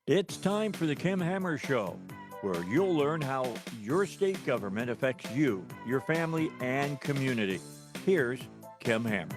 It's time for the Kim Hammer Show, where you'll learn how your state government affects you, your family, and community. Here's Kim Hammer.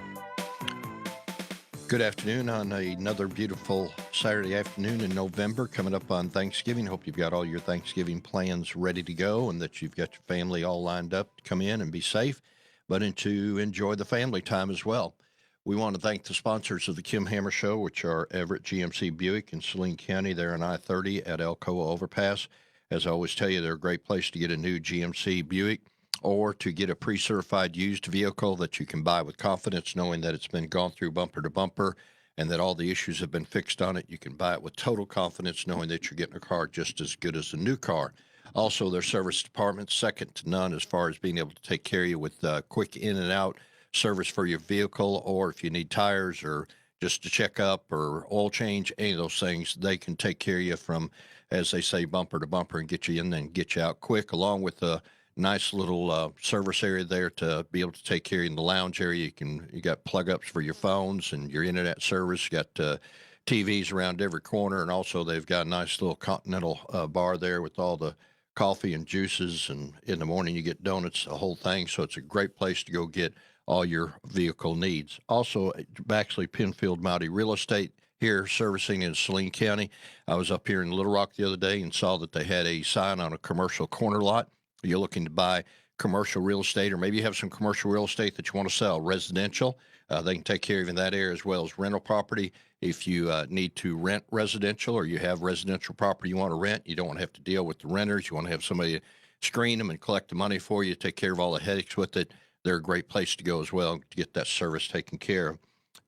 Good afternoon on another beautiful Saturday afternoon in November, coming up on Thanksgiving. Hope you've got all your Thanksgiving plans ready to go and that you've got your family all lined up to come in and be safe, but and to enjoy the family time as well. We want to thank the sponsors of the Kim Hammer Show, which are Everett GMC Buick in Saline County. They're on I-30 at Alcoa Overpass. As I always tell you, they're a great place to get a new GMC Buick or to get a pre-certified used vehicle that you can buy with confidence, knowing that it's been gone through bumper to bumper and that all the issues have been fixed on it. You can buy it with total confidence, knowing that you're getting a car just as good as a new car. Also, their service department, second to none as far as being able to take care of you with quick in and out service for your vehicle, or if you need tires or just to check up or oil change, any of those things, they can take care of you from, as they say, bumper to bumper and get you in and get you out quick, along with a nice little service area there to be able to take care of you in the lounge area. You got plug ups for your phones and your internet service. You got TVs around every corner, and also they've got a nice little continental bar there with all the coffee and juices, and in the morning you get donuts, the whole thing. So it's a great place to go get all your vehicle needs. Also, Baxley Penfield Mounty Real Estate here servicing in Saline County. I was up here in Little Rock the other day and saw that they had a sign on a commercial corner lot. You're looking to buy commercial real estate, or maybe you have some commercial real estate that you want to sell, residential. They can take care of you in that area, as well as rental property. If you need to rent residential, or you have residential property you want to rent, you don't want to have to deal with the renters. You want to have somebody screen them and collect the money for you, take care of all the headaches with it. They're a great place to go as well to get that service taken care of.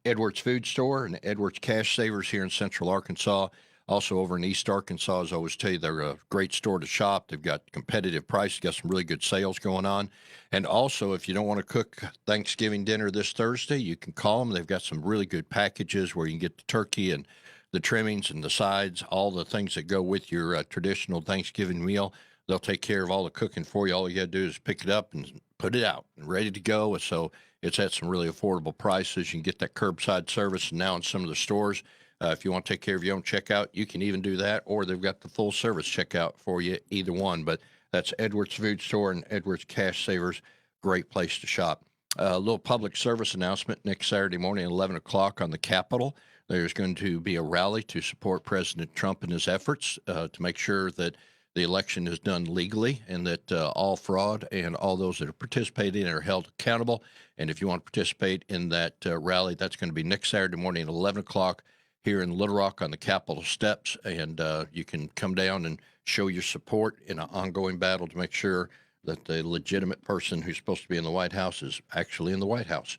Edwards Food Store and Edwards Cash Savers here in Central Arkansas. Also over in East Arkansas, as I always tell you, they're a great store to shop. They've got competitive prices, got some really good sales going on. And also, if you don't want to cook Thanksgiving dinner this Thursday, you can call them. They've got some really good packages where you can get the turkey and the trimmings and the sides, all the things that go with your traditional Thanksgiving meal. They'll take care of all the cooking for you. All you got to do is pick it up and put it out and ready to go. So it's at some really affordable prices. You can get that curbside service. And now in some of the stores, if you want to take care of your own checkout, you can even do that, or they've got the full service checkout for you, either one. But that's Edwards Food Store and Edwards Cash Savers. Great place to shop. A little public service announcement next Saturday morning at 11 o'clock on the Capitol. There's going to be a rally to support President Trump in his efforts to make sure that the election is done legally and that all fraud and all those that are participating are held accountable. And if you want to participate in that rally, that's going to be next Saturday morning at 11 o'clock here in Little Rock on the Capitol steps. And you can come down and show your support in an ongoing battle to make sure that the legitimate person who's supposed to be in the White House is actually in the White House.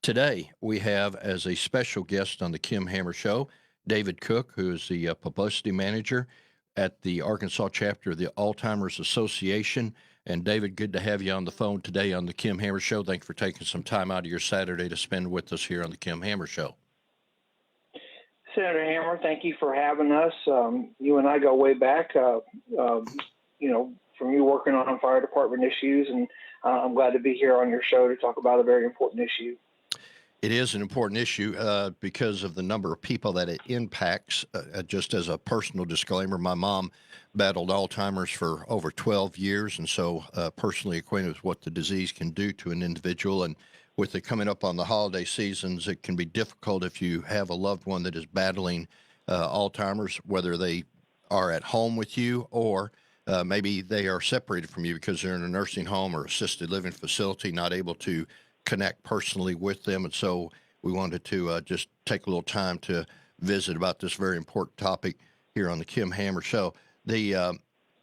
Today, we have as a special guest on the Kim Hammer Show, David Cook, who is the publicity manager at the Arkansas chapter of the Alzheimer's Association. And David, good to have you on the phone today on the Kim Hammer Show. Thanks for taking some time out of your Saturday to spend with us here on the Kim Hammer Show. Senator Hammer, thank you for having us. You and I go way back, from you working on fire department issues, and I'm glad to be here on your show to talk about a very important issue. It is an important issue because of the number of people that it impacts. Just as a personal disclaimer, my mom battled Alzheimer's for over 12 years, and so personally acquainted with what the disease can do to an individual. And with it coming up on the holiday seasons, it can be difficult if you have a loved one that is battling Alzheimer's, whether they are at home with you or maybe they are separated from you because they're in a nursing home or assisted living facility, not able to connect personally with them. And so we wanted to just take a little time to visit about this very important topic here on the Kim Hammer Show.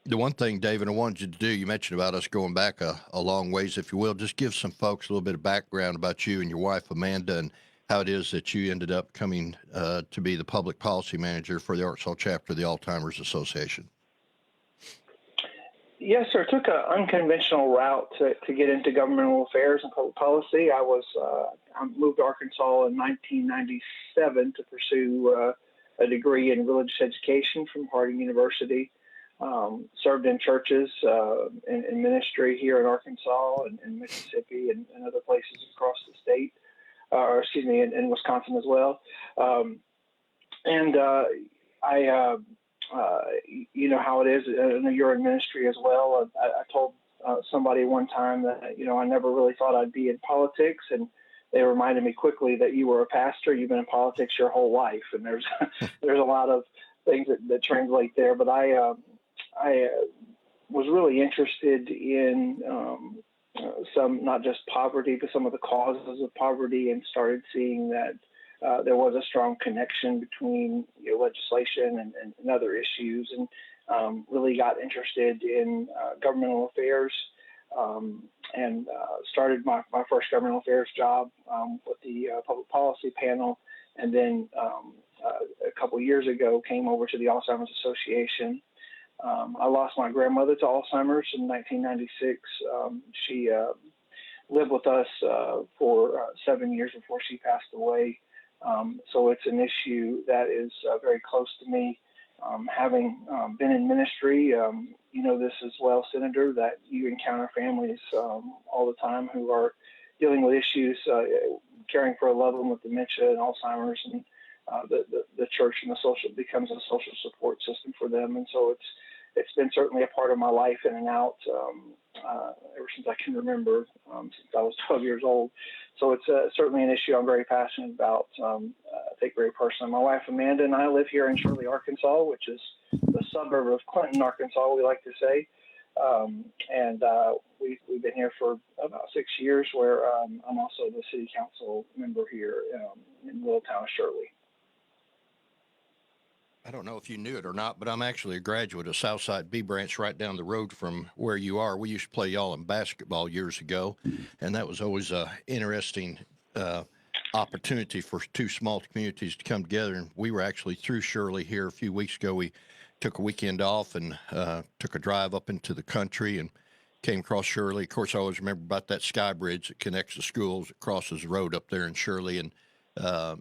The one thing, David, I wanted you to do, you mentioned about us going back a long ways, if you will, just give some folks a little bit of background about you and your wife, Amanda, and how it is that you ended up coming to be the public policy manager for the Arkansas chapter of the Alzheimer's Association. Yes, sir. Took an unconventional route to get into governmental affairs and public policy. I moved to Arkansas in 1997 to pursue a degree in religious education from Harding University. Served in churches in ministry here in Arkansas and Mississippi and other places across the state, in Wisconsin as well. I you know how it is. I know you're in ministry as well. I told somebody one time that, you know, I never really thought I'd be in politics, and they reminded me quickly that you were a pastor. You've been in politics your whole life, and there's there's a lot of things that translate there. But I was really interested in some, not just poverty, but some of the causes of poverty, and started seeing that there was a strong connection between, you know, legislation and other issues, and really got interested in governmental affairs, and started my first governmental affairs job with the public policy panel, and then a couple years ago came over to the Alzheimer's Association. I lost my grandmother to Alzheimer's in 1996. She lived with us for 7 years before she passed away. So it's an issue that is very close to me. Having been in ministry, you know this as well, Senator, that you encounter families all the time who are dealing with issues, caring for a loved one with dementia and Alzheimer's, and the church and the social becomes a social support system for them. And so it's been certainly a part of my life in and out ever since I can remember, since I was 12 years old. So it's certainly an issue I'm very passionate about. I take very personally. My wife Amanda and I live here in Shirley, Arkansas, which is the suburb of Clinton, Arkansas, we like to say. And we've been here for about 6 years, where I'm also the city council member here in the little town of Shirley. I don't know if you knew it or not, but I'm actually a graduate of Southside B Branch, right down the road from where you are. We used to play y'all in basketball years ago, and that was always a interesting opportunity for two small communities to come together. And we were actually through Shirley here a few weeks ago. We took a weekend off and took a drive up into the country and came across Shirley. Of course, I always remember about that sky bridge that connects the schools. It crosses the road up there in Shirley, and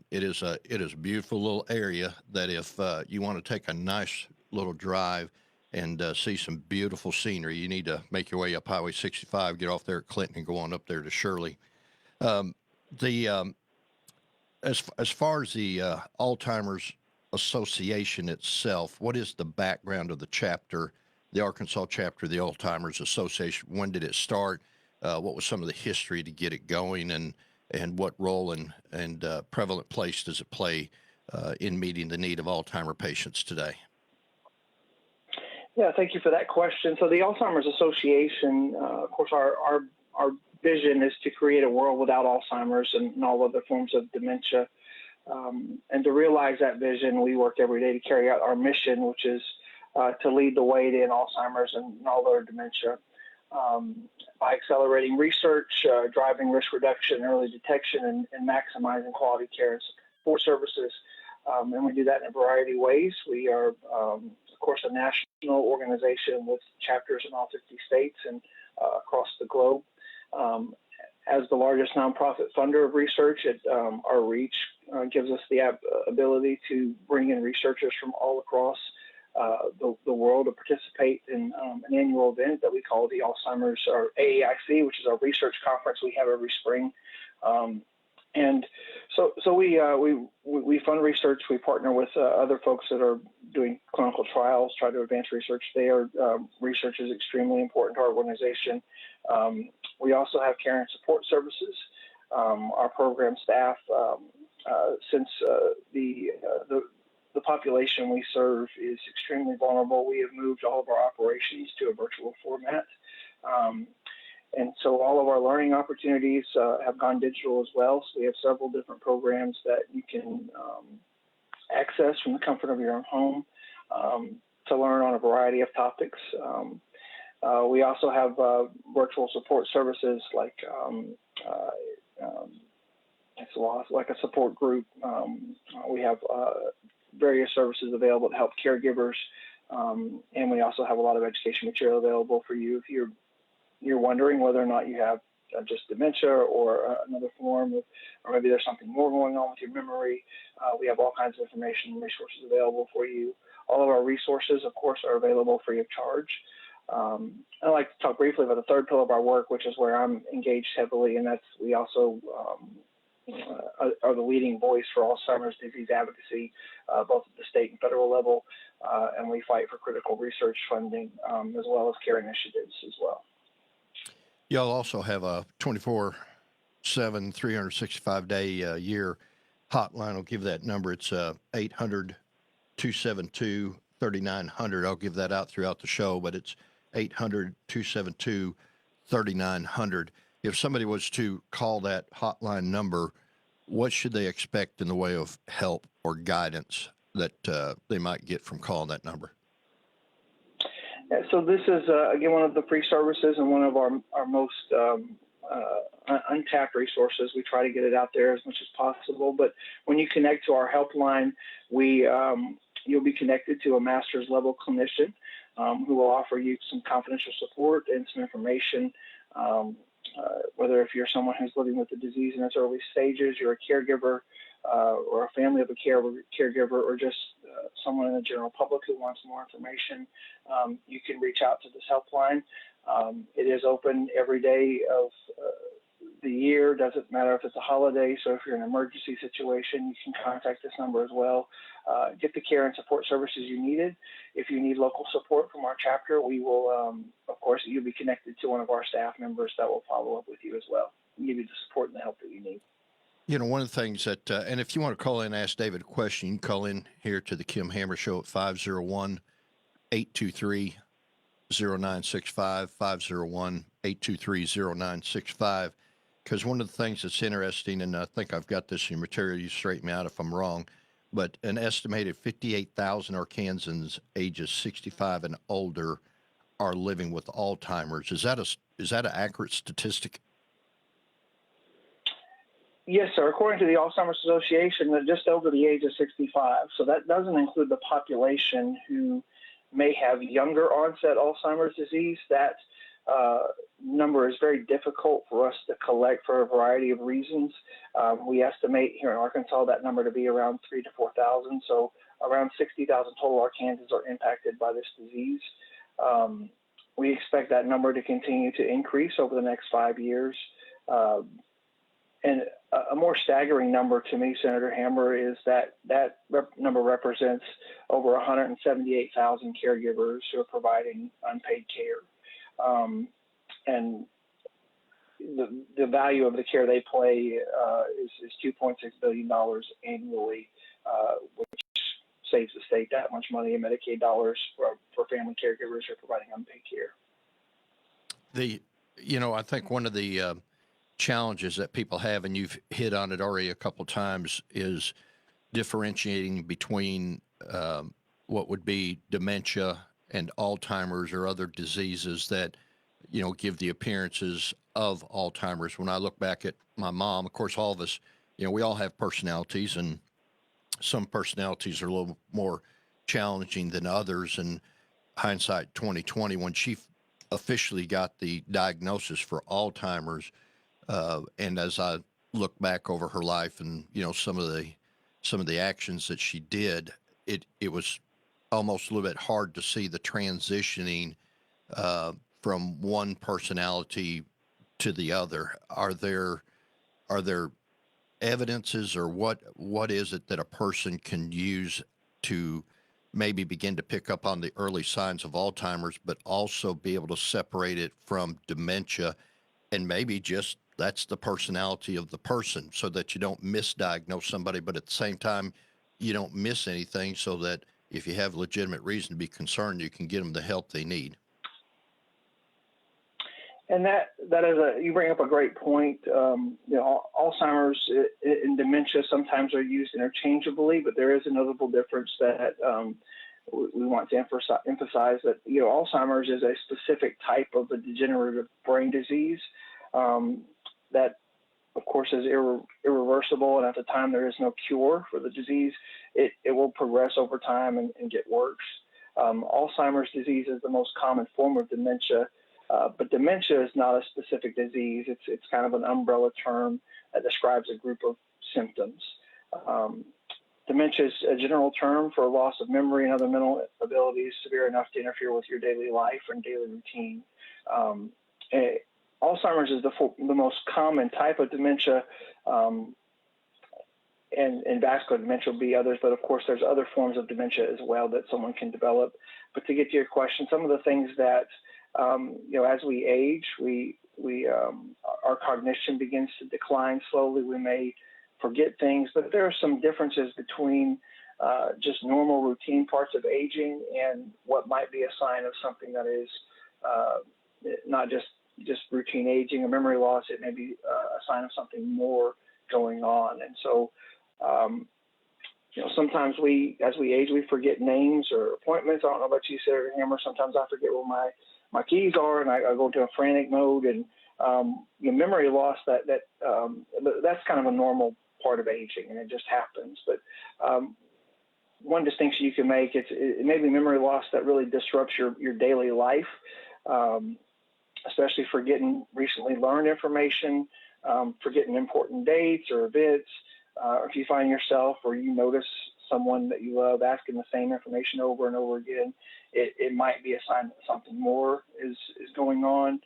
it is a beautiful little area that if you want to take a nice little drive and see some beautiful scenery, you need to make your way up Highway 65, get off there at Clinton, and go on up there to Shirley. As far as the Alzheimer's Association itself, what is the background of the chapter, the Arkansas chapter of the Alzheimer's Association? When did it start? What was some of the history to get it going, and what role and prevalent place does it play in meeting the need of Alzheimer patients today? Yeah, thank you for that question. So the Alzheimer's Association, of course, our vision is to create a world without Alzheimer's and all other forms of dementia. And to realize that vision, we work every day to carry out our mission, which is to lead the way to end Alzheimer's and all other dementia. By accelerating research, driving risk reduction, early detection, and maximizing quality care and support services. And we do that in a variety of ways. We are, of course, a national organization with chapters in all 50 states and across the globe. As the largest nonprofit funder of research, our reach gives us the ability to bring in researchers from all across the world to participate in an annual event that we call the Alzheimer's, or AAIC, which is our research conference we have every spring. And so we fund research. We partner with other folks that are doing clinical trials, try to advance research there. Research is extremely important to our organization. We also have care and support services. Our program staff, since the population we serve is extremely vulnerable, we have moved all of our operations to a virtual format. And so all of our learning opportunities have gone digital as well. So we have several different programs that you can access from the comfort of your own home to learn on a variety of topics. We also have virtual support services like like a support group. We have various services available to help caregivers, and we also have a lot of education material available for you if you're wondering whether or not you have just dementia or another form of, or maybe there's something more going on with your memory. We have all kinds of information and resources available for you. All of our resources, of course, are available free of charge. I'd like to talk briefly about the third pillar of our work, which is where I'm engaged heavily, and that's we also are the leading voice for Alzheimer's disease advocacy, both at the state and federal level, and we fight for critical research funding as well as care initiatives as well. Y'all also have a 24/7, 365-day year hotline. I'll give that number. It's 800-272-3900. I'll give that out throughout the show, but it's 800-272-3900. If somebody was to call that hotline number, what should they expect in the way of help or guidance that they might get from calling that number? So this is, again, one of the free services and one of our most untapped resources. We try to get it out there as much as possible. But when you connect to our helpline, you'll be connected to a master's level clinician who will offer you some confidential support and some information. Whether if you're someone who's living with the disease in its early stages, you're a caregiver, or a family of a caregiver, or just someone in the general public who wants more information, you can reach out to this helpline. It is open every day of the year. Doesn't matter if it's a holiday. So if you're in an emergency situation, you can contact this number as well. Get the care and support services you needed. If you need local support from our chapter, we will, of course, you'll be connected to one of our staff members that will follow up with you as well and give you the support and the help that you need. You know, one of the things that, and if you want to call in and ask David a question, you can call in here to the Kim Hammer Show at 501-823-0965, 501-823-0965. Because one of the things that's interesting, and I think I've got this in your material, you straighten me out if I'm wrong, but an estimated 58,000 Arkansans ages 65 and older are living with Alzheimer's. Is that an accurate statistic? Yes, sir. According to the Alzheimer's Association, they're just over the age of 65. So that doesn't include the population who may have younger onset Alzheimer's disease. That number is very difficult for us to collect for a variety of reasons. We estimate here in Arkansas that number to be around 3,000 to 4,000. So around 60,000 total Arkansans are impacted by this disease. We expect that number to continue to increase over the next 5 years. And a more staggering number to me, Senator Hammer, is that number represents over 178,000 caregivers who are providing unpaid care. And the value of the care they play is $2.6 billion annually, which saves the state that much money in Medicaid dollars for family caregivers who are providing unpaid care. I think one of the challenges that people have, and you've hit on it already a couple times, is differentiating between what would be dementia and Alzheimer's or other diseases that, give the appearances of Alzheimer's. When I look back at my mom, of course, all of us, we all have personalities, and some personalities are a little more challenging than others. And hindsight 2020, when she officially got the diagnosis for Alzheimer's, and as I look back over her life and, some of the actions that she did, it was almost a little bit hard to see the transitioning from one personality to the other. Are there evidences, or what is it that a person can use to maybe begin to pick up on the early signs of Alzheimer's, but also be able to separate it from dementia, and maybe just that's the personality of the person, so that you don't misdiagnose somebody, but at the same time, you don't miss anything, so that if you have legitimate reason to be concerned, you can get them the help they need? And that is you bring up a great point. Alzheimer's and dementia sometimes are used interchangeably, but there is a notable difference that we want to emphasize that, Alzheimer's is a specific type of a degenerative brain disease that, of course, is irreversible, and at the time there is no cure for the disease. It will progress over time and get worse. Alzheimer's disease is the most common form of dementia, but dementia is not a specific disease. It's kind of an umbrella term that describes a group of symptoms. Dementia is a general term for a loss of memory and other mental abilities severe enough to interfere with your daily life and daily routine. Alzheimer's is the most common type of dementia, and vascular dementia will be others, but of course there's other forms of dementia as well that someone can develop. But to get to your question, some of the things that as we age, our cognition begins to decline slowly. We may forget things, but there are some differences between just normal routine parts of aging and what might be a sign of something that is not just routine aging or memory loss. It may be a sign of something more going on. And so, sometimes as we age, we forget names or appointments. I don't know about you, Senator Hammer. Sometimes I forget where my keys are, and I go into a frantic mode. And memory loss, that's kind of a normal part of aging, and it just happens. But one distinction you can make, it may be memory loss that really disrupts your daily life, especially forgetting recently learned information, forgetting important dates or events, or if you find yourself or you notice someone that you love asking the same information over and over again, it might be a sign that something more is going on.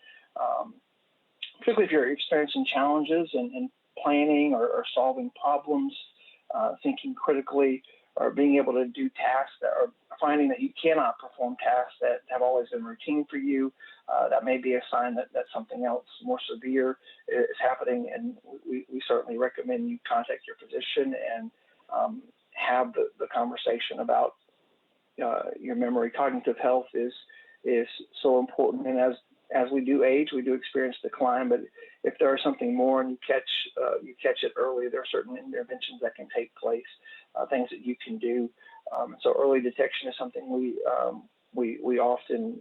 Particularly if you're experiencing challenges in planning or solving problems, thinking critically, or being able to do tasks or finding that you cannot perform tasks that have always been routine for you, that may be a sign that something else more severe is happening. And we certainly recommend you contact your physician and have the conversation about your memory. Cognitive health is so important, and as we do age, we do experience decline. But if there is something more and you catch it early, there are certain interventions that can take place, things that you can do. So early detection is something we often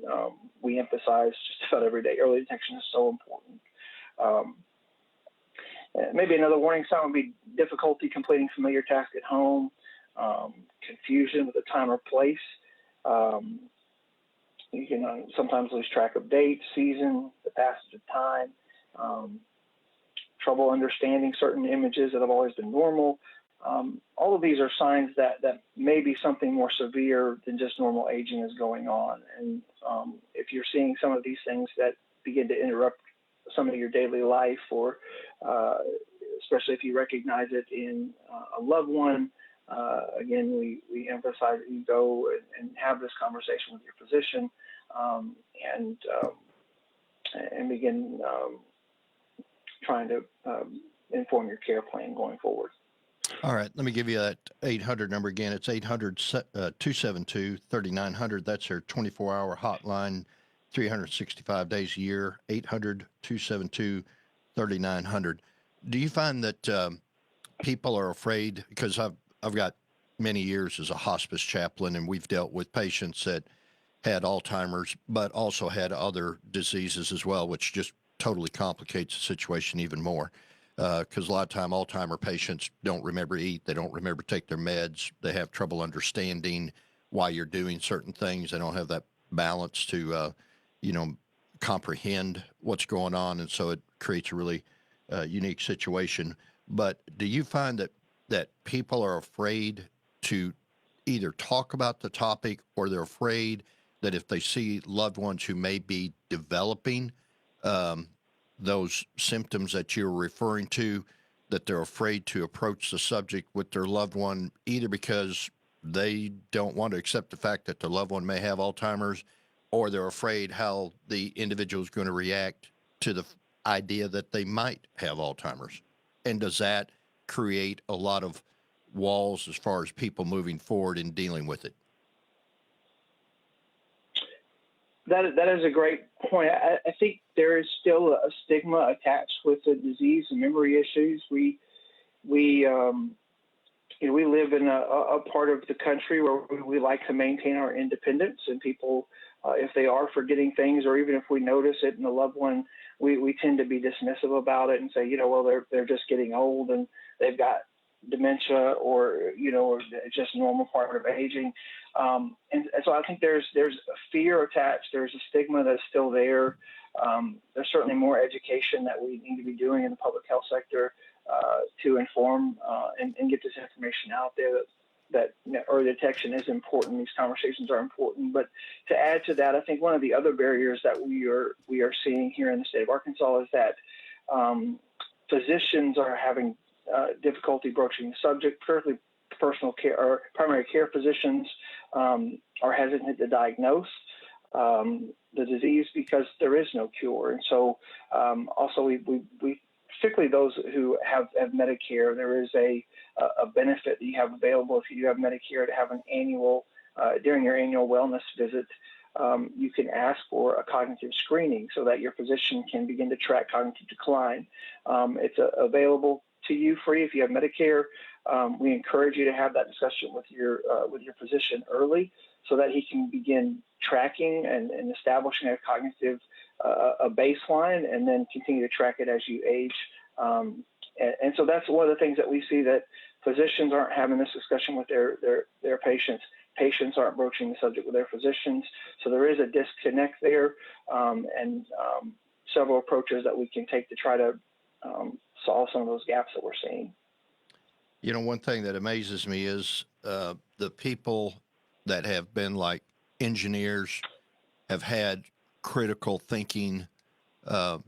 we emphasize just about every day. Early detection is so important. Maybe another warning sign would be difficulty completing familiar tasks at home, confusion with the time or place. You can sometimes lose track of dates, season, the passage of time, trouble understanding certain images that have always been normal. All of these are signs that maybe something more severe than just normal aging is going on. And if you're seeing some of these things that begin to interrupt some of your daily life, or especially if you recognize it in a loved one, again, we emphasize that you go and have this conversation with your physician and begin trying to inform your care plan going forward. All right, let me give you that 800 number again. It's 800-272-3900. That's our 24-hour hotline, 365 days a year, 800-272-3900. Do you find that people are afraid, because I've got many years as a hospice chaplain, and we've dealt with patients that had Alzheimer's, but also had other diseases as well, which just totally complicates the situation even more. Because a lot of time Alzheimer patients don't remember to eat, they don't remember to take their meds, they have trouble understanding why you're doing certain things, they don't have that balance to, comprehend what's going on, and so it creates a really unique situation. But do you find that people are afraid to either talk about the topic, or they're afraid that if they see loved ones who may be developing those symptoms that you're referring to, that they're afraid to approach the subject with their loved one, either because they don't want to accept the fact that their loved one may have Alzheimer's, or they're afraid how the individual is going to react to the idea that they might have Alzheimer's? And does that create a lot of walls as far as people moving forward in dealing with it? That is a great point. I think there is still a stigma attached with the disease and memory issues. We live in a part of the country where we like to maintain our independence, and people, if they are forgetting things, or even if we notice it in a loved one, we tend to be dismissive about it and say, they're just getting old and they've got dementia, or just normal part of aging. And so I think there's a fear attached. There's a stigma that's still there. There's certainly more education that we need to be doing in the public health sector to inform and get this information out there that early detection is important. These conversations are important. But to add to that, I think one of the other barriers that we are seeing here in the state of Arkansas is that physicians are having difficulty broaching the subject, particularly personal care or primary care physicians are hesitant to diagnose the disease because there is no cure. And so also we particularly those who have Medicare, there is a benefit that you have available if you have Medicare to have an annual, during your annual wellness visit, you can ask for a cognitive screening so that your physician can begin to track cognitive decline. It's available to you free if you have Medicare. We encourage you to have that discussion with your physician early so that he can begin tracking and establishing a cognitive a baseline and then continue to track it as you age. And so that's one of the things that we see, that physicians aren't having this discussion with their patients. Patients aren't broaching the subject with their physicians. So there is a disconnect there, and several approaches that we can take to try to solve some of those gaps that we're seeing. You know, one thing that amazes me is the people that have been like engineers have had critical thinking, a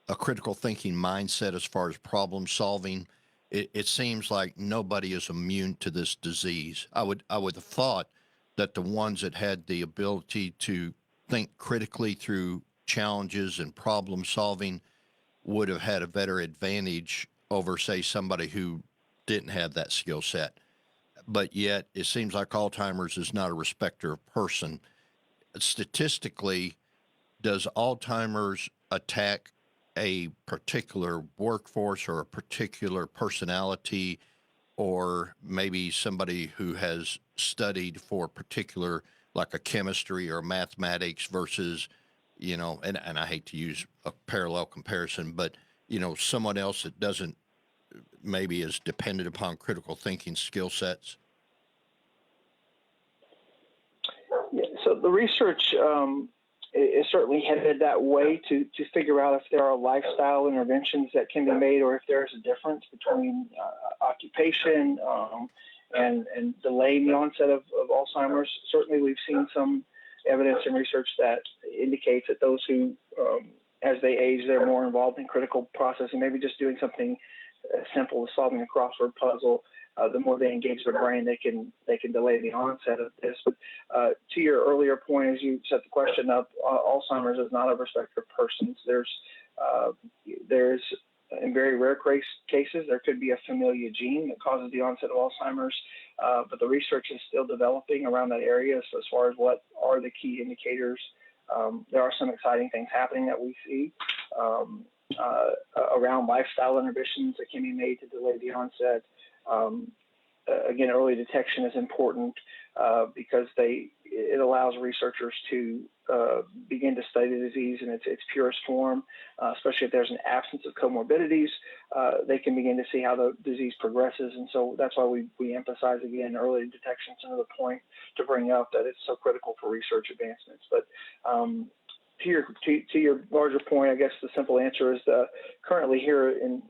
critical thinking mindset as far as problem solving. It seems like nobody is immune to this disease. I would have thought that the ones that had the ability to think critically through challenges and problem solving would have had a better advantage over, say, somebody who didn't have that skill set. But yet it seems like Alzheimer's is not a respecter of person. Statistically, does Alzheimer's attack a particular workforce or a particular personality, or maybe somebody who has studied for particular, like a chemistry or mathematics versus, you know, and I hate to use a parallel comparison, but, you know, someone else that doesn't, maybe is dependent upon critical thinking skill sets? Yeah, so the research is certainly headed that way to figure out if there are lifestyle interventions that can be made, or if there's a difference between occupation and delaying the onset of Alzheimer's. Certainly, we've seen some evidence and research that indicates that those who, as they age, they're more involved in critical processing, maybe just doing something as simple as solving a crossword puzzle. The more they engage their brain, they can delay the onset of this. But to your earlier point, as you set the question up, Alzheimer's is not a respecter of persons. There's in very rare cases, there could be a familial gene that causes the onset of Alzheimer's, but the research is still developing around that area. So as far as what are the key indicators, there are some exciting things happening that we see around lifestyle inhibitions that can be made to delay the onset. Again, early detection is important because it allows researchers to begin to study the disease in its purest form, especially if there's an absence of comorbidities. They can begin to see how the disease progresses, and so that's why we emphasize, again, early detection is another point to bring up, that it's so critical for research advancements. But to your larger point, I guess the simple answer is currently here in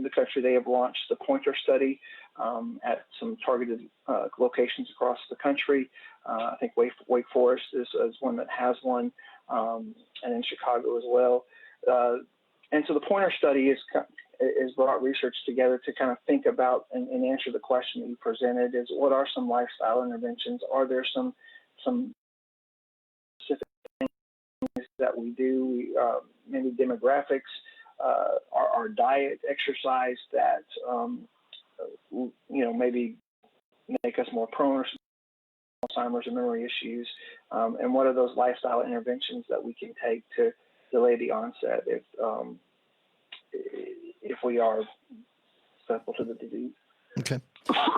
the country, they have launched the Pointer study at some targeted locations across the country. I think Wake Forest is one that has one, and in Chicago as well. And so the Pointer study is brought research together to kind of think about and answer the question that you presented: is what are some lifestyle interventions? Are there some specific things that we do? Maybe demographics. Our diet, exercise that maybe make us more prone to Alzheimer's and memory issues, and what are those lifestyle interventions that we can take to delay the onset if we are susceptible to the disease. Okay.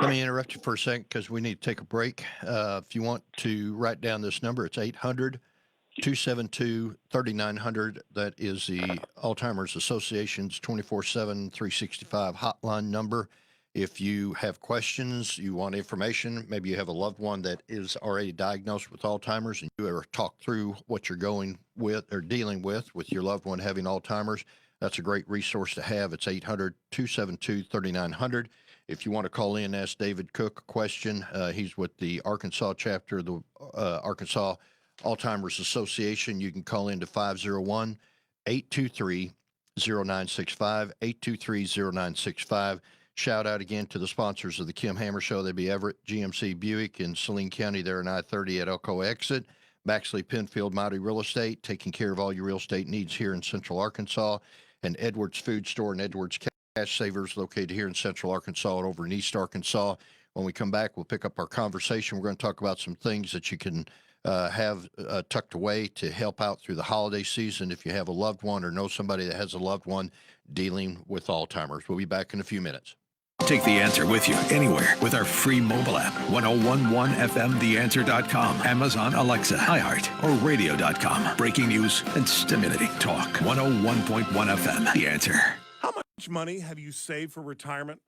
Let me interrupt you for a second because we need to take a break. If you want to write down this number, it's 800-272-3900. That is the Alzheimer's Association's 24/7, 365 hotline number. If you have questions, you want information, maybe you have a loved one that is already diagnosed with Alzheimer's and you ever talk through what you're going with or dealing with your loved one having Alzheimer's, that's a great resource to have. It's 800-272-3900. If you want to call in and ask David Cook a question, he's with the Arkansas chapter of the Arkansas Alzheimer's Association. You can call in to 501-823-0965, 823-0965. Shout out again to the sponsors of the Kim Hammer Show. They'd be Everett, GMC Buick in Saline County there in I-30 at Elko Exit. Baxley Penfield Mighty Real Estate, taking care of all your real estate needs here in Central Arkansas. And Edwards Food Store and Edwards Cash Savers located here in Central Arkansas and over in East Arkansas. When we come back, we'll pick up our conversation. We're going to talk about some things that you can have tucked away to help out through the holiday season if you have a loved one or know somebody that has a loved one dealing with Alzheimer's. We'll be back in a few minutes. Take The Answer with you anywhere with our free mobile app. 1011FMTheAnswer.com, Amazon Alexa, iHeart, or radio.com. Breaking news and stimulating talk. 101.1 FM, The Answer. How much money have you saved for retirement?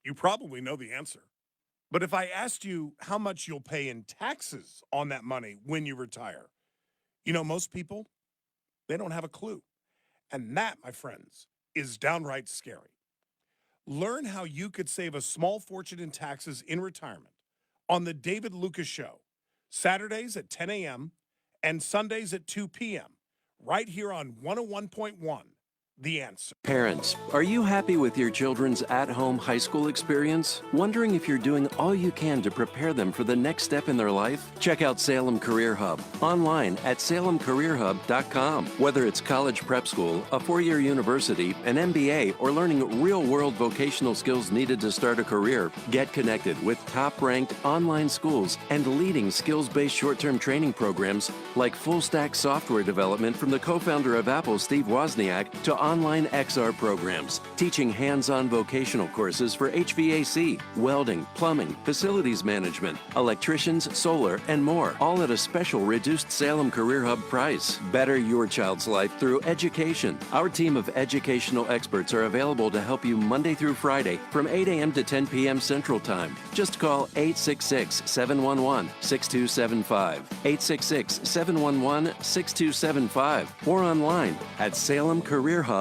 You probably know the answer. But if I asked you how much you'll pay in taxes on that money when you retire, you know, most people, they don't have a clue. And that, my friends, is downright scary. Learn how you could save a small fortune in taxes in retirement on The David Lucas Show, Saturdays at 10 a.m. and Sundays at 2 p.m., right here on 101.1, The Answer. Parents, are you happy with your children's at-home high school experience? Wondering if you're doing all you can to prepare them for the next step in their life? Check out Salem Career Hub online at salemcareerhub.com. Whether it's college prep school, a four-year university, an MBA, or learning real-world vocational skills needed to start a career, get connected with top-ranked online schools and leading skills-based short-term training programs like full-stack software development from the co-founder of Apple, Steve Wozniak, to online XR programs, teaching hands-on vocational courses for HVAC, welding, plumbing, facilities management, electricians, solar, and more, all at a special reduced Salem Career Hub price. Better your child's life through education. Our team of educational experts are available to help you Monday through Friday from 8 a.m. to 10 p.m. Central Time. Just call 866-711-6275, 866-711-6275, or online at salemcareerhub.com.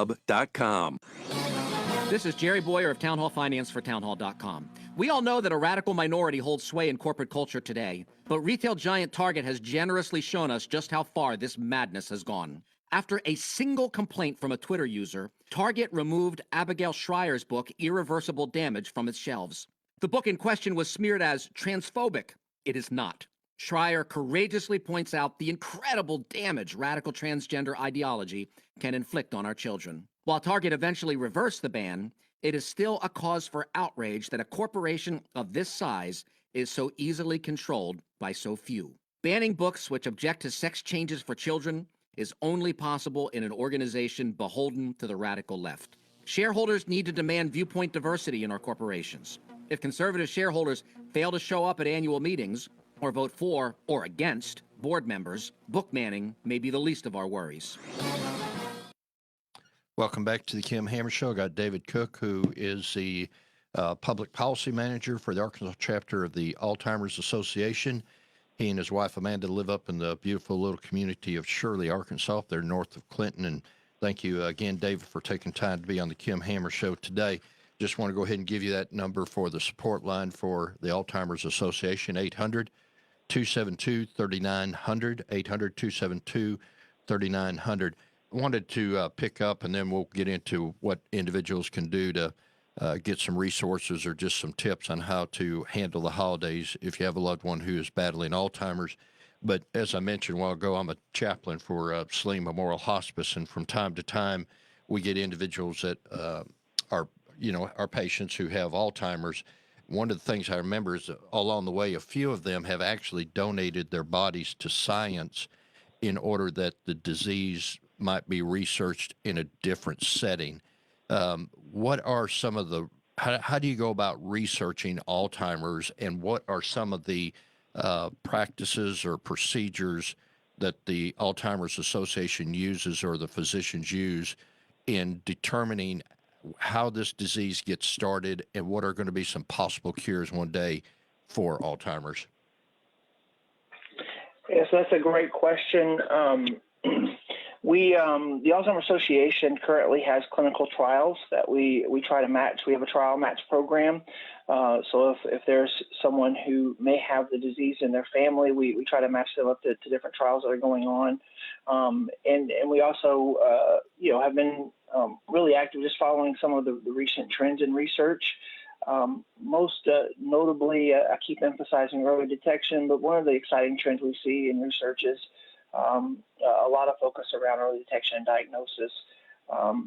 This is Jerry Boyer of Town Hall Finance for townhall.com. We all know that a radical minority holds sway in corporate culture today, but retail giant Target has generously shown us just how far this madness has gone. After a single complaint from a Twitter user, Target removed Abigail Schreier's book, Irreversible Damage, from its shelves. The book in question was smeared as transphobic. It is not. Schreier courageously points out the incredible damage radical transgender ideology can inflict on our children. While Target eventually reversed the ban, it is still a cause for outrage that a corporation of this size is so easily controlled by so few. Banning books which object to sex changes for children is only possible in an organization beholden to the radical left. Shareholders need to demand viewpoint diversity in our corporations. If conservative shareholders fail to show up at annual meetings or vote for or against board members, book banning may be the least of our worries. Welcome back to the Kim Hammer Show. I got David Cook, who is the public policy manager for the Arkansas chapter of the Alzheimer's Association. He and his wife Amanda live up in the beautiful little community of Shirley, Arkansas. They're north of Clinton. And thank you again, David, for taking time to be on the Kim Hammer Show today. Just want to go ahead and give you that number for the support line for the Alzheimer's Association, 800-272-3900, 800-272-3900. Wanted to pick up, and then we'll get into what individuals can do to get some resources or just some tips on how to handle the holidays if you have a loved one who is battling Alzheimer's. But as I mentioned a while ago, I'm a chaplain for Saline Memorial Hospice, and from time to time, we get individuals that are patients who have Alzheimer's. One of the things I remember is along the way, a few of them have actually donated their bodies to science in order that the disease might be researched in a different setting. What are some of the, how do you go about researching Alzheimer's, and what are some of the practices or procedures that the Alzheimer's Association uses or the physicians use in determining how this disease gets started and what are going to be some possible cures one day for Alzheimer's? Yes, that's a great question. The Alzheimer's Association currently has clinical trials that we try to match. We have a trial match program. So if there's someone who may have the disease in their family, we try to match them up to different trials that are going on. And we also, have been really active, just following some of the recent trends in research. Most notably, I keep emphasizing early detection, but one of the exciting trends we see in research is a lot of focus around early detection and diagnosis.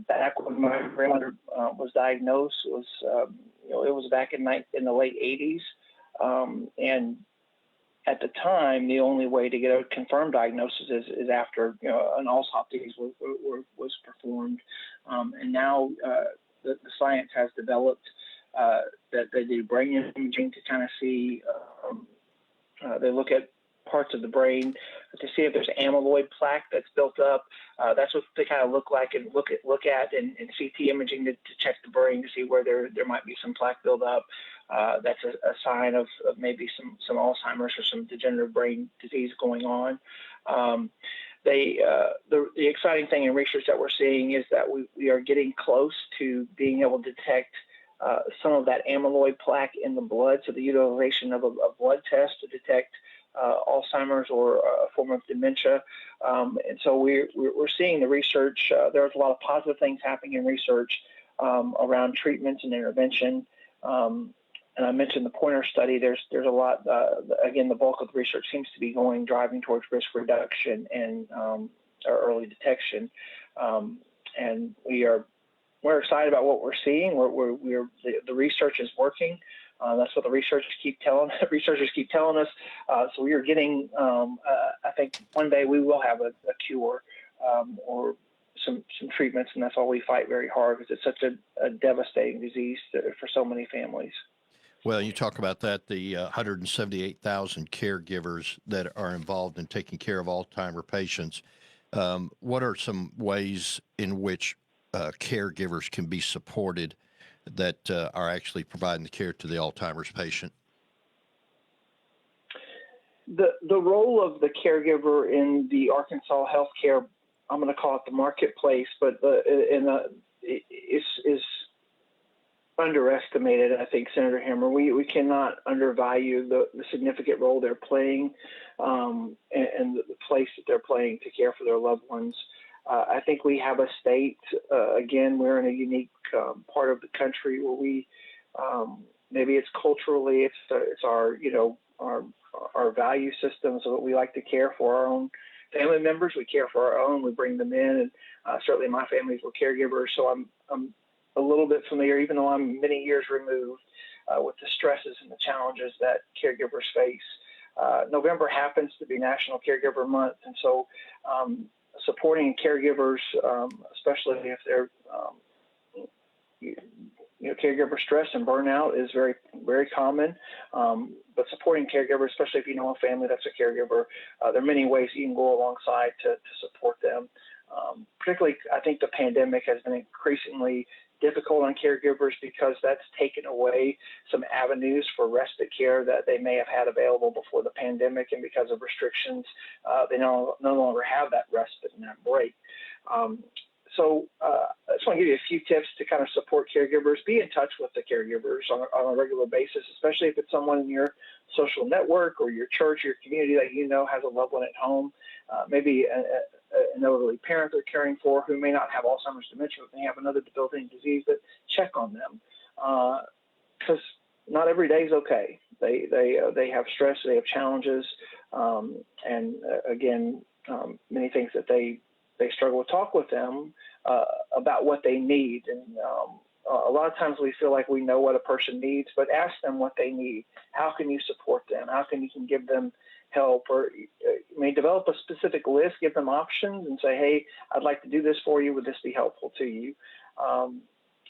Back when my grandmother was diagnosed, it was back in the late 80s, and at the time, the only way to get a confirmed diagnosis is after an autopsy was performed, and now the science has developed that they do brain imaging to kind of see. They look at parts of the brain to see if there's amyloid plaque that's built up. That's what they kind of look like and look at and CT imaging to check the brain to see where there might be some plaque buildup. That's a sign of maybe some Alzheimer's or some degenerative brain disease going on. The exciting thing in research that we're seeing is that we are getting close to being able to detect some of that amyloid plaque in the blood. So the utilization of a blood test to detect Alzheimer's or a form of dementia. And so we're seeing the research. There's a lot of positive things happening in research around treatments and intervention. And I mentioned the Pointer study. There's a lot. Again, the bulk of the research seems to be driving towards risk reduction and early detection. And we're excited about what we're seeing. The research is working. That's what the researchers keep telling us. So we are getting. I think one day we will have a cure or some treatments, and that's all we fight very hard because it's such a devastating disease for so many families. Well, you talk about that, the 178,000 caregivers that are involved in taking care of Alzheimer patients. What are some ways in which caregivers can be supported that are actually providing the care to the Alzheimer's patient? The role of the caregiver in the Arkansas healthcare, I'm going to call it the marketplace, but is underestimated. I think, Senator Hammer, we cannot undervalue the significant role they're playing and the place that they're playing to care for their loved ones. I think we have a state, again, we're in a unique part of the country where we, maybe it's culturally, it's our value systems. So we like to care for our own family members. We care for our own. We bring them in, and certainly my families were caregivers. So I'm a little bit familiar, even though I'm many years removed, with the stresses and the challenges that caregivers face. November happens to be National Caregiver Month, and so supporting caregivers, especially if they're, caregiver stress and burnout is very, very common. But supporting caregivers, especially if you know a family that's a caregiver, there are many ways you can go alongside to support them. Particularly, I think the pandemic has been increasingly difficult on caregivers because that's taken away some avenues for respite care that they may have had available before the pandemic, and because of restrictions, they no longer have that respite and that break. So I just want to give you a few tips to kind of support caregivers. Be in touch with the caregivers on a regular basis, especially if it's someone in your social network or your church, your community that has a loved one at home, maybe an elderly parent they're caring for who may not have Alzheimer's dementia, but may have another debilitating disease, but check on them because not every day is okay. They have stress, they have challenges, and again, many things that they struggle to talk with them about what they need. And a lot of times we feel like we know what a person needs, but ask them what they need. How can you support them? How can you give them help? Or develop a specific list, give them options and say, hey, I'd like to do this for you. Would this be helpful to you?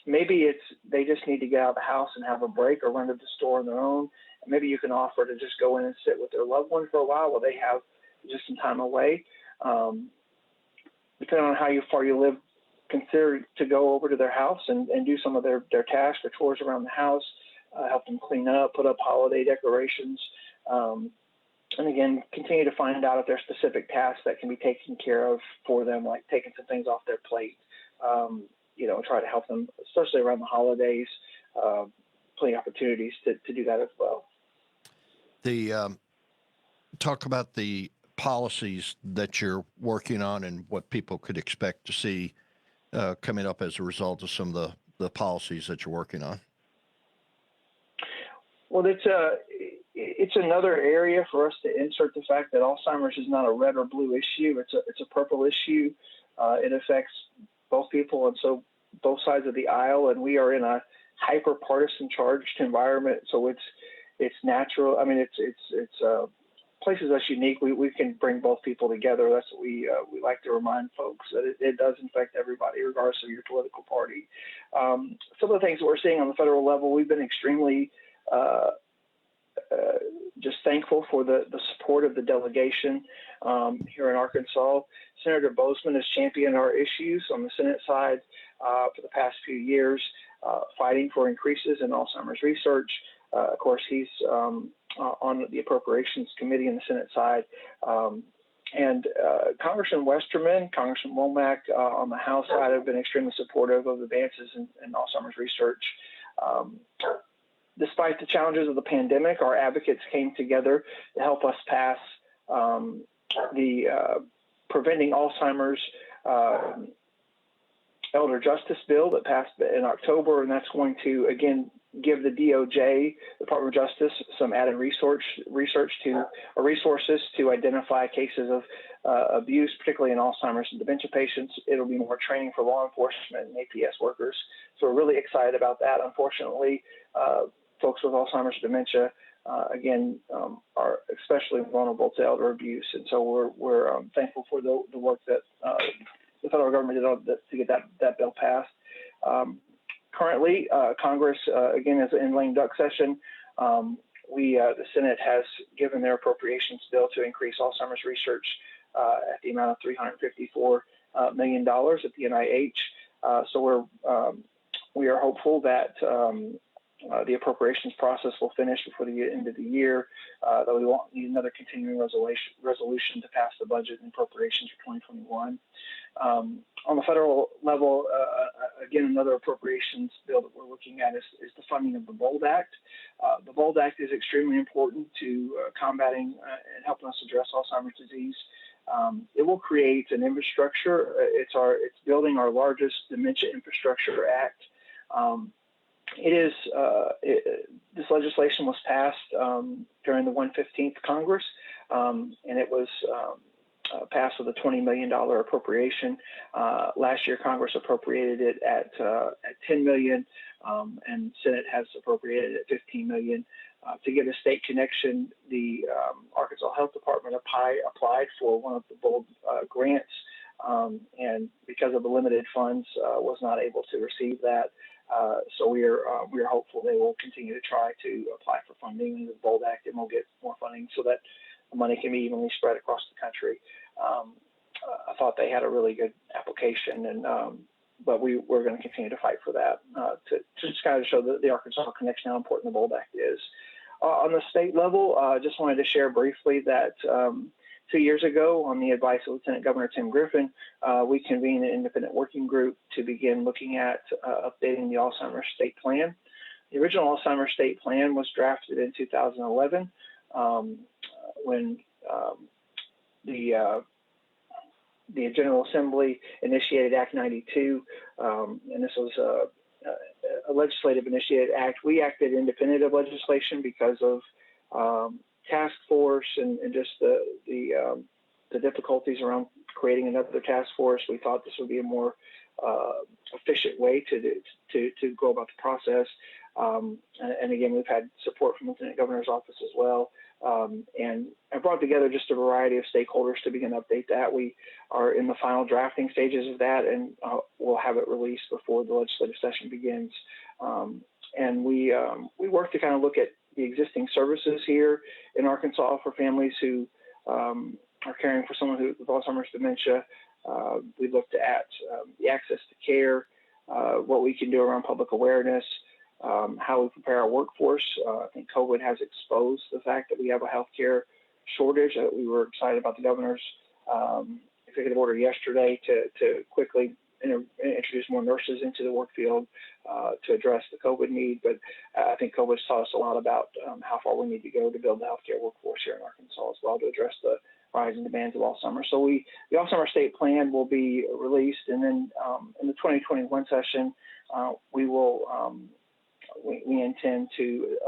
Maybe they just need to get out of the house and have a break or run to the store on their own. Maybe you can offer to just go in and sit with their loved one for a while they have just some time away. Depending on how far you live, consider to go over to their house and do some of their tasks or chores around the house, help them clean up, put up holiday decorations. And again, continue to find out if there are specific tasks that can be taken care of for them, like taking some things off their plate. Try to help them, especially around the holidays. Plenty of opportunities to do that as well. Talk about the policies that you're working on and what people could expect to see coming up as a result of some of the policies that you're working on? Well, it's another area for us to insert the fact that Alzheimer's is not a red or blue issue. It's a purple issue. It affects both people, and so both sides of the aisle. And we are in a hyper-partisan charged environment, so it's natural. I mean, it's places that's unique. We can bring both people together. That's what we like to remind folks, that it does affect everybody, regardless of your political party. Some of the things that we're seeing on the federal level, we've been extremely just thankful for the support of the delegation here in Arkansas. Senator Bozeman has championed our issues on the Senate side for the past few years, fighting for increases in Alzheimer's research. Of course, he's on the Appropriations Committee in the Senate side. And Congressman Westerman, Congressman Womack on the House side have been extremely supportive of advances in Alzheimer's research. Despite the challenges of the pandemic, our advocates came together to help us pass the Preventing Alzheimer's Elder Justice Bill that passed in October, and that's going to, again, give the DOJ, Department of Justice, some added resources to identify cases of abuse, particularly in Alzheimer's and dementia patients. It'll be more training for law enforcement and APS workers. So we're really excited about that. Unfortunately, folks with Alzheimer's and dementia, again, are especially vulnerable to elder abuse. And so we're thankful for the work that the federal government did to get that bill passed. Currently, Congress, again, is in lame duck session. The Senate has given their appropriations bill to increase Alzheimer's research at the amount of $354 million at the NIH. So we are hopeful that the appropriations process will finish before the end of the year, though we won't need another continuing resolution to pass the budget and appropriations for 2021. On the federal level, again, another appropriations bill that we're looking at is the funding of the BOLD Act. The BOLD Act is extremely important to combating and helping us address Alzheimer's disease. It will create an infrastructure. It's building our largest dementia infrastructure act. This legislation was passed during the 115th Congress, and it was passed with a $20 million appropriation. Last year, Congress appropriated it at $10 million, and Senate has appropriated it at $15 million. To get a state connection, the Arkansas Health Department applied for one of the BOLD grants, and because of the limited funds, was not able to receive that. So we are hopeful they will continue to try to apply for funding in the BOLD Act, and we'll get more funding so that the money can be evenly spread across the country. I thought they had a really good application, and but we're going to continue to fight for that to just kind of show the Arkansas connection, how important the BOLD Act is. On the state level, I just wanted to share briefly that 2 years ago, on the advice of Lieutenant Governor Tim Griffin, we convened an independent working group to begin looking at updating the Alzheimer's State Plan. The original Alzheimer's State Plan was drafted in 2011 when the General Assembly initiated Act 92, and this was a legislative initiated act. We acted independent of legislation because of task force and just the difficulties around creating another task force. We thought this would be a more efficient way to go about the process. And again, we've had support from the Lieutenant Governor's office as well. And I brought together just a variety of stakeholders to begin to update that. We are in the final drafting stages of that, and we'll have it released before the legislative session begins. And we work to kind of look at the existing services here in Arkansas for families who are caring for someone with Alzheimer's dementia. We looked at the access to care, what we can do around public awareness, how we prepare our workforce. I think COVID has exposed the fact that we have a healthcare shortage. We were excited about the governor's executive order yesterday to quickly introduce more nurses into the work field to address the COVID need. But I think COVID has taught us a lot about how far we need to go to build the healthcare workforce here in Arkansas as well to address the rising demands of Alzheimer's. So the Alzheimer's State Plan will be released, and then in the 2021 session, we intend to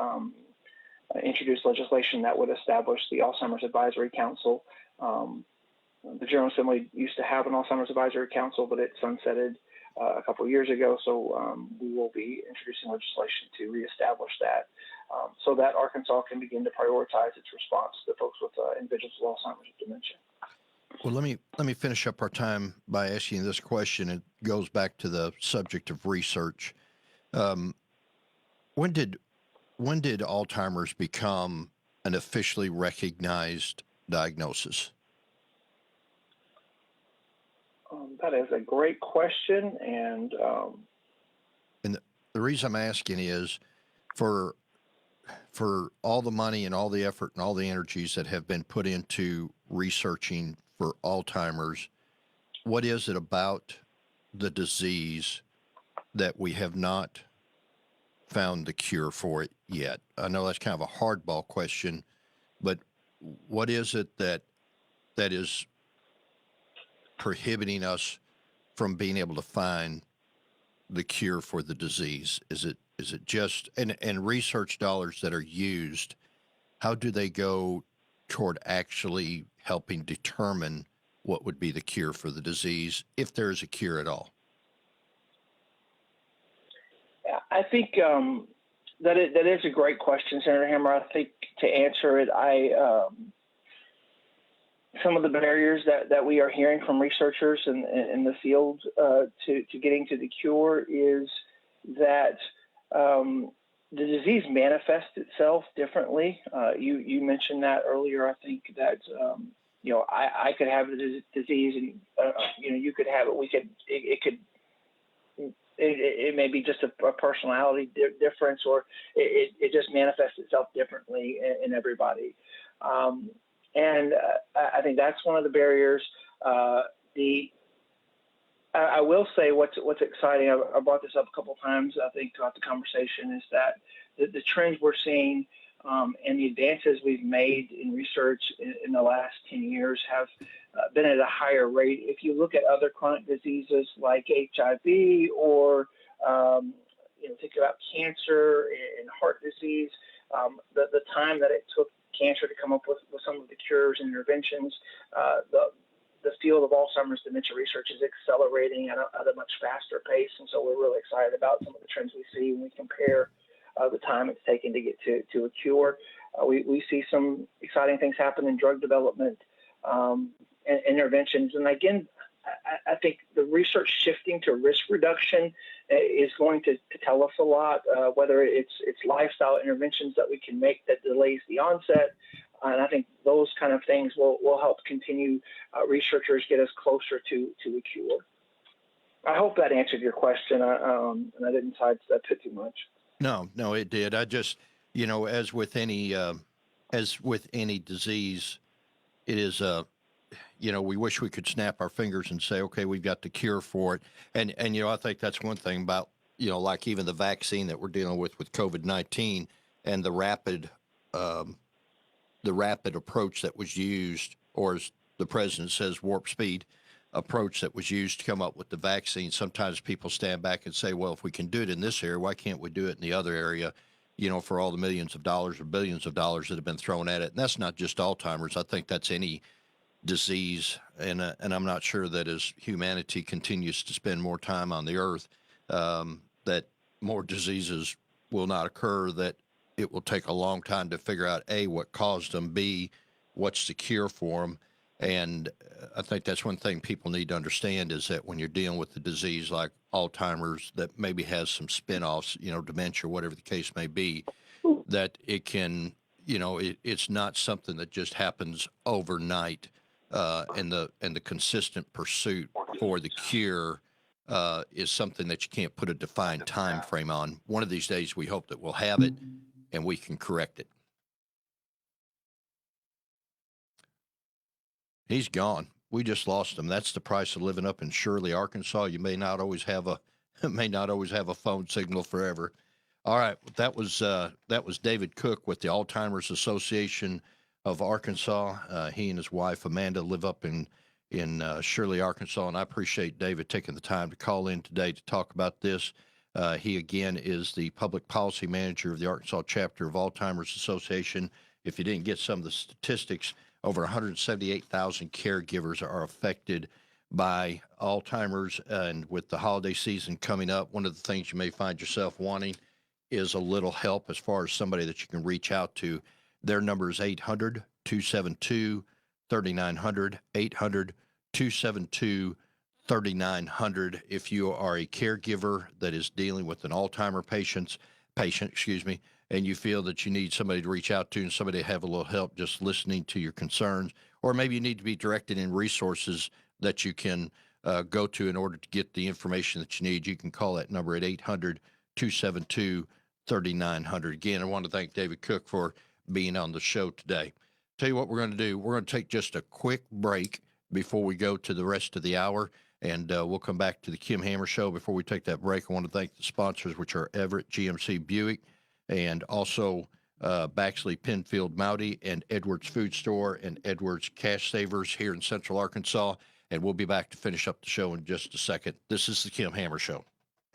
introduce legislation that would establish the Alzheimer's Advisory Council. The General Assembly used to have an Alzheimer's Advisory Council, but it sunsetted a couple of years ago. So we will be introducing legislation to reestablish that, so that Arkansas can begin to prioritize its response to folks with individuals with Alzheimer's and dementia. Well, let me finish up our time by asking you this question. It goes back to the subject of research. When did Alzheimer's become an officially recognized diagnosis? That is a great question, and the reason I'm asking is for all the money and all the effort and all the energies that have been put into researching for Alzheimer's, what is it about the disease that we have not found the cure for it yet? I know that's kind of a hardball question, but what is it that is prohibiting us from being able to find the cure for the disease? Is it just and research dollars that are used, how do they go toward actually helping determine what would be the cure for the disease, if there is a cure at all? I think that is a great question, Senator Hammer. I think to answer it, some of the barriers that we are hearing from researchers in the field to getting to the cure is that the disease manifests itself differently. You mentioned that earlier. I think that I could have the disease, and you could have it. It may be just a personality difference, or it just manifests itself differently in everybody. And I think that's one of the barriers. I will say what's exciting. I brought this up a couple of times, I think, throughout the conversation, is that the trends we're seeing and the advances we've made in research in the last 10 years have been at a higher rate. If you look at other chronic diseases like HIV, or think about cancer and heart disease, the time that it took cancer to come up with some of the cures and interventions, the field of Alzheimer's dementia research is accelerating at a much faster pace. And so we're really excited about some of the trends we see when we compare the time it's taken to get to a cure. We see some exciting things happen in drug development and interventions. And again, I think the research shifting to risk reduction is going to tell us a lot, whether it's lifestyle interventions that we can make that delays the onset. And I think those kind of things will help continue researchers get us closer to a cure. I hope that answered your question, and I didn't sidestep it too much. No, it did. I just, as with any disease, it is we wish we could snap our fingers and say, okay, we've got the cure for it. And I think that's one thing about, like even the vaccine that we're dealing with COVID-19 and the rapid approach that was used, or as the president says, warp speed approach that was used to come up with the vaccine. Sometimes people stand back and say, well, if we can do it in this area, why can't we do it in the other area, for all the millions of dollars or billions of dollars that have been thrown at it? And that's not just Alzheimer's. I think that's any disease, and I'm not sure that as humanity continues to spend more time on the earth, that more diseases will not occur, that it will take a long time to figure out, A, what caused them, B, what's the cure for them. And I think that's one thing people need to understand, is that when you're dealing with a disease like Alzheimer's that maybe has some spin-offs, dementia, whatever the case may be, that it can, it's not something that just happens overnight. And the consistent pursuit for the cure is something that you can't put a defined time frame on. One of these days, we hope that we'll have it and we can correct it. He's gone. we just lost them. That's the price of living up in Shirley, Arkansas. You may not always have a phone signal forever. All right, that was David Cook with the Alzheimer's Association of Arkansas. He and his wife Amanda live up in Shirley, Arkansas, and I appreciate David taking the time to call in today to talk about this. He again is the public policy manager of the Arkansas chapter of Alzheimer's Association. If you didn't get some of the statistics, over 178,000 caregivers are affected by Alzheimer's, and with the holiday season coming up, one of the things you may find yourself wanting is a little help as far as somebody that you can reach out to. Their number is 800-272-3900, 800-272-3900. If you are a caregiver that is dealing with an Alzheimer patient, and you feel that you need somebody to reach out to and somebody to have a little help just listening to your concerns, or maybe you need to be directed in resources that you can go to in order to get the information that you need, you can call that number at 800-272-3900. Again, I want to thank David Cook for being on the show today. Tell you what we're going to do. We're going to take just a quick break before we go to the rest of the hour, and we'll come back to the Kim Hammer Show. Before we take that break, I want to thank the sponsors, which are Everett GMC Buick, and also Baxley Penfield Mowdy, and Edwards Food Store and Edwards Cash Savers here in Central Arkansas. And we'll be back to finish up the show in just a second. This is the Kim Hammer Show.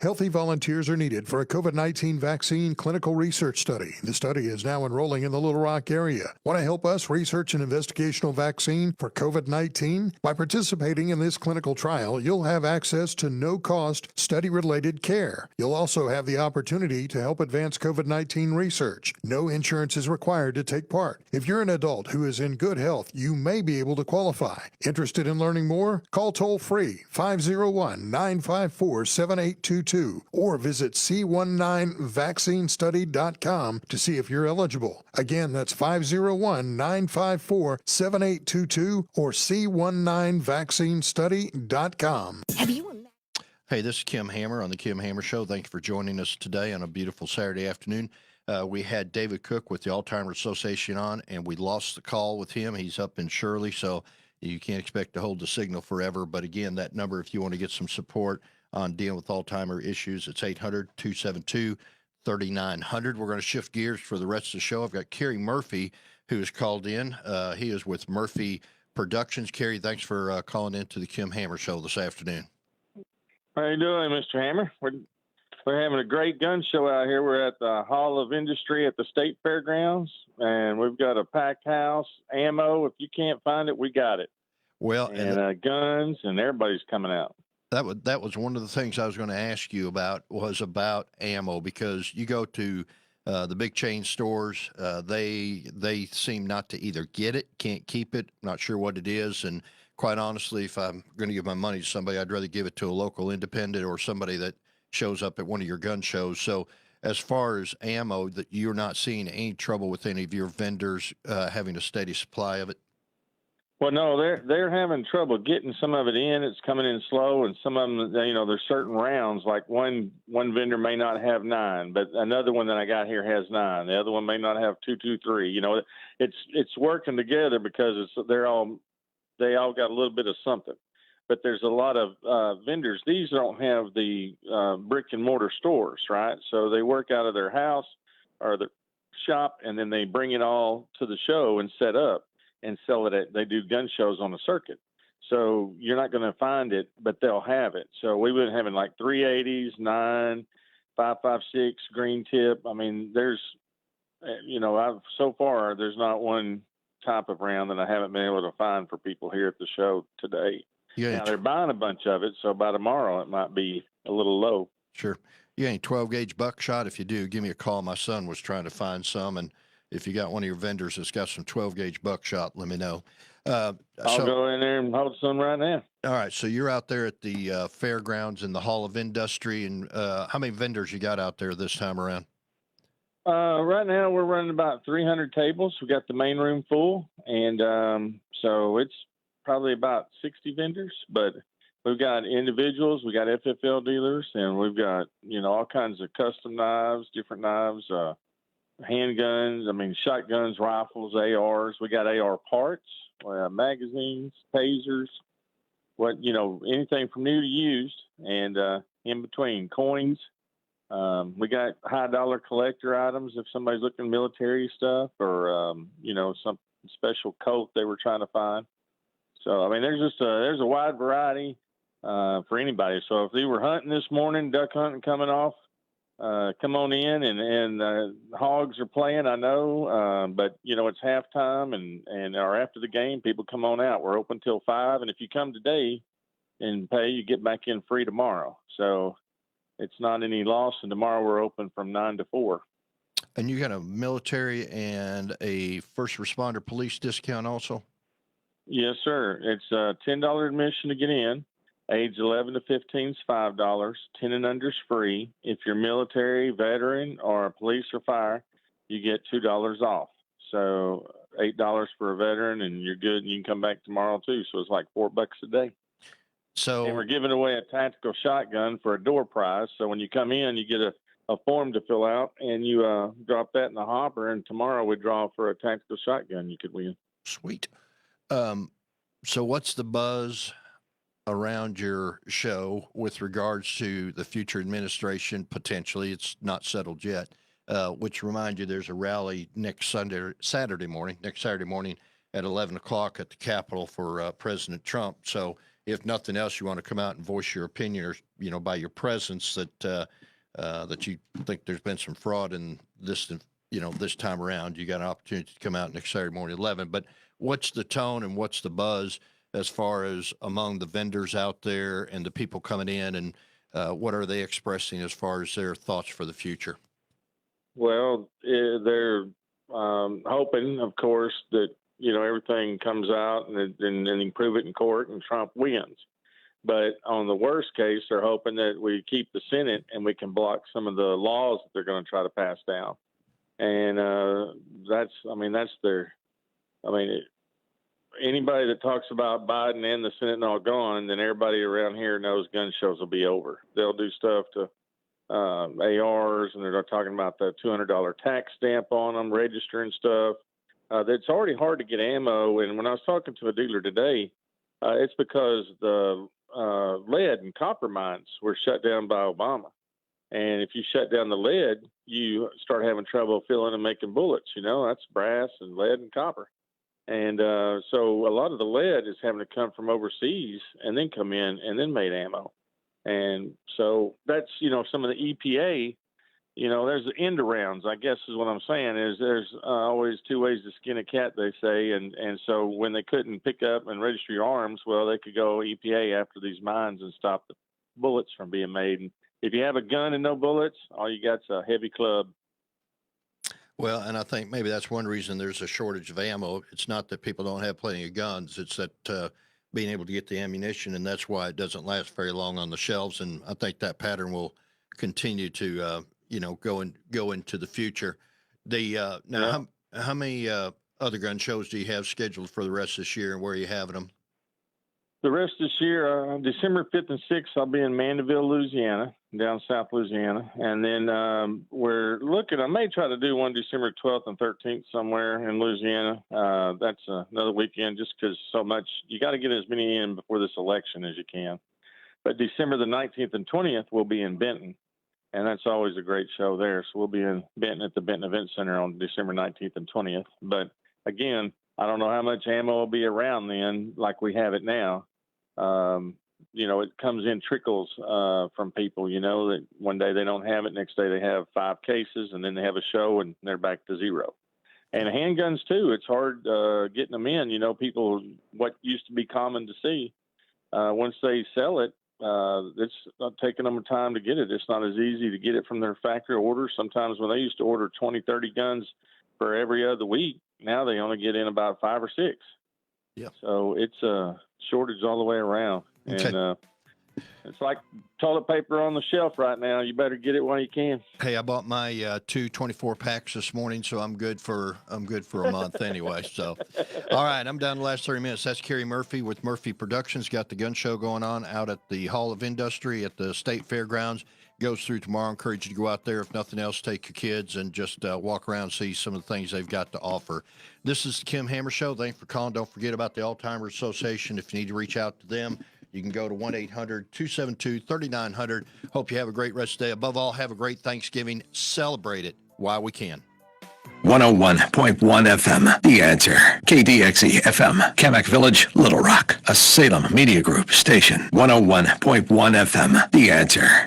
Healthy volunteers are needed for a COVID-19 vaccine clinical research study. The study is now enrolling in the Little Rock area. Want to help us research an investigational vaccine for COVID-19? By participating in this clinical trial, you'll have access to no-cost study-related care. You'll also have the opportunity to help advance COVID-19 research. No insurance is required to take part. If you're an adult who is in good health, you may be able to qualify. Interested in learning more? Call toll-free 501-954-7822. Or visit c19vaccinestudy.com to see if you're eligible. Again, that's 501-954-7822 or c19vaccinestudy.com. Hey, this is Kim Hammer on the Kim Hammer Show. Thank you for joining us today on a beautiful Saturday afternoon. We had David Cook with the Alzheimer's Association on, and we lost the call with him. He's up in Shirley, so you can't expect to hold the signal forever. But again, that number, if you want to get some support on dealing with Alzheimer issues, it's 800-272-3900. We're going to shift gears for the rest of the show. I've got Kerry Murphy, who has called in. He is with Murphy Productions. Kerry, thanks for calling in to the Kim Hammer Show this afternoon. How you doing, Mr. Hammer? We're having a great gun show out here. We're at the Hall of Industry at the State Fairgrounds, and we've got a packed house, ammo. If you can't find it, we got it. Well, and guns, and everybody's coming out. That was one of the things I was going to ask you about, was about ammo, because you go to the big chain stores, they seem not to either get it, can't keep it, not sure what it is, and quite honestly, if I'm going to give my money to somebody, I'd rather give it to a local independent or somebody that shows up at one of your gun shows. So as far as ammo, that you're not seeing any trouble with any of your vendors having a steady supply of it? Well, no, they're having trouble getting some of it in. It's coming in slow, and some of them, there's certain rounds. Like one vendor may not have 9, but another one that I got here has 9. The other one may not have 223. It's working together because they all got a little bit of something. But there's a lot of vendors. These don't have the brick and mortar stores, right? So they work out of their house or their shop, and then they bring it all to the show and set up and sell it they do gun shows on the circuit. So you're not going to find it, but they'll have it. So we've been having like 380s, 9, 5.56, green tip. I mean, there's, so far there's not one type of round that I haven't been able to find for people here at the show today. Yeah. Now they're buying a bunch of it, so by tomorrow it might be a little low. Sure. You got any 12-gauge buckshot? If you do, give me a call. My son was trying to find some, and if you got one of your vendors that's got some 12-gauge buckshot, let me know. I'll go in there and hold some right now. All right, so you're out there at the fairgrounds in the Hall of Industry, and how many vendors you got out there this time around? Right now we're running about 300 tables. We got the main room full, and so it's probably about 60 vendors, but we've got individuals, we got FFL dealers, and we've got, all kinds of custom knives, different knives, handguns, shotguns, rifles, ARs. We got AR parts, magazines, tasers, anything from new to used, and in between coins. We got high dollar collector items if somebody's looking military stuff or some special coat they were trying to find. So I mean, there's a wide variety for anybody. So if they were hunting this morning, duck hunting coming off, come on in, and hogs are playing. I know, but it's halftime and or after the game, people come on out. We're open till 5, and if you come today and pay, you get back in free tomorrow. So it's not any loss, and tomorrow we're open from 9 to 4. And you got a military and a first responder police discount also? Yes, sir. It's $10 admission to get in. Age 11 to 15 is $5. 10 and under is free. If you're military, veteran, or police or fire, you get $2 off. So $8 for a veteran, and you're good, and you can come back tomorrow too. So it's like $4 a day. So, and we're giving away a tactical shotgun for a door prize. So when you come in, you get a form to fill out, and you drop that in the hopper, and tomorrow we draw for a tactical shotgun you could win. Sweet. So what's the buzz around your show with regards to the future administration? Potentially, it's not settled yet. Which remind you, there's a rally next Saturday morning at 11 o'clock at the Capitol for President Trump. So if nothing else, you want to come out and voice your opinion, or by your presence that you think there's been some fraud in this, this time around. You got an opportunity to come out next Saturday morning at 11. But what's the tone and what's the buzz as far as among the vendors out there and the people coming in, and what are they expressing as far as their thoughts for the future? Well, they're hoping, of course, that everything comes out and they prove it in court and Trump wins. But on the worst case, they're hoping that we keep the Senate and we can block some of the laws that they're going to try to pass down. And anybody that talks about Biden and the Senate and all gone, then everybody around here knows gun shows will be over. They'll do stuff to ARs, and they're talking about the $200 tax stamp on them, registering stuff. It's already hard to get ammo. And when I was talking to a dealer today, it's because the lead and copper mines were shut down by Obama. And if you shut down the lead, you start having trouble filling and making bullets. That's brass and lead and copper. And so a lot of the lead is having to come from overseas and then come in and then made ammo. And so that's, some of the EPA, there's the end arounds, I guess is what I'm saying, is there's always two ways to skin a cat, they say. And so when they couldn't pick up and register your arms, well, they could go EPA after these mines and stop the bullets from being made. And if you have a gun and no bullets, all you got's a heavy club. Well, and I think maybe that's one reason there's a shortage of ammo. It's not that people don't have plenty of guns. It's that being able to get the ammunition, and that's why it doesn't last very long on the shelves. And I think that pattern will continue to, go into the future. How many other gun shows do you have scheduled for the rest of this year, and where are you having them? The rest of this year, December 5th and 6th, I'll be in Mandeville, Louisiana, down south Louisiana. And then we're looking, I may try to do one December 12th and 13th somewhere in Louisiana. That's another weekend just because so much, you got to get as many in before this election as you can. But December the 19th and 20th, we'll be in Benton. And that's always a great show there. So we'll be in Benton at the Benton Event Center on December 19th and 20th. But again, I don't know how much ammo will be around then like we have it now. It comes in trickles from people, that one day they don't have it, next day they have 5 cases, and then they have a show and they're back to 0. And handguns too, it's hard getting them in. People, what used to be common to see, once they sell it, it's not taking them time to get it. It's not as easy to get it from their factory orders. Sometimes when they used to order 20, 30 guns for every other week, now they only get in about 5 or 6. Yeah. So it's a shortage all the way around. Okay. And it's like toilet paper on the shelf right now. You better get it while you can. Hey, I bought my 2 24 packs this morning, so I'm good for a month anyway. So, all right, I'm down the last 30 minutes. That's Kerry Murphy with Murphy Productions. Got the gun show going on out at the Hall of Industry at the State Fairgrounds. Goes through tomorrow. I encourage you to go out there. If nothing else, take your kids and just walk around and see some of the things they've got to offer. This is the Kim Hammer Show. Thanks for calling. Don't forget about the Alzheimer's Association. If you need to reach out to them, You can go to 1-800-272-3900. Hope you have a great rest of the day. Above all, have a great Thanksgiving. Celebrate it while we can. 101.1 FM, The Answer. KDXE FM, Kamak Village, Little Rock. A Salem Media Group station. 101.1 FM, The Answer.